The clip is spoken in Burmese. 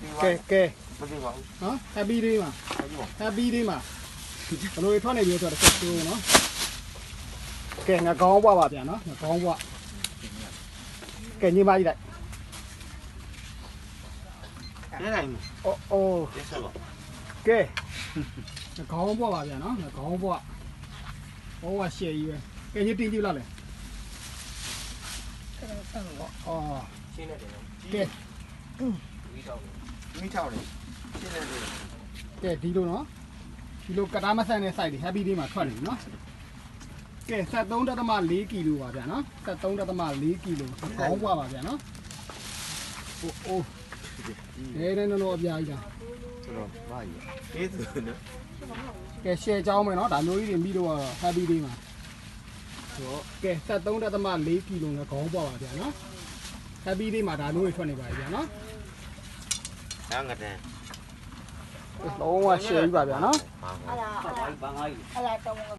ကဲနော် happy day မှာ happy day မှာဘယ်လိုထွက်နေပြီဆိုတော့တစ်ချက်ပြောနော်ကဲငါကောင်းပွားပါဗျာနော်ငါကောင်းပွားကဲညီမကြီးလိုက်အိုးကဲငါကောင်းပွားပါဗျာနော်ငါကောင်းပွားဟောရှယ်ကြီးပဲကဲညတင်ကြည့်လားလေအော်ရှင်းနေတယ်ကဲမိထောက်တယ်ရှင်းနေတယ်ကဲဒီလိုနော်ဒီလိုကတားမဆန်တဲ့ site တွေ happy day မှာထွက်နေပြီနော်ကဲ 73.4 ကီလိုပါဗျာနော် 73.4 ကီလိုကောင်းပွားပါဗျာနော်အိုးနဲနော်အပြားကြီးလားဆိုတော့ဘာကြီးအေးဆိုနော်ကဲ share ကြောင်းမယ်နော်ဒါမျိုးကြီးတွေပြီးတော့ happy day မှာဆိုကဲ 73.4 ကီလိုနဲ့ကောင်းပွားပါဗျာနော် happy day မှာဒါမျိုးတွေထွက်နေပါပြီဗျာနော်ဒါငါတန်းလုံးဝ share ကြီးပါဗျာနော်အဲ့ဒါတော့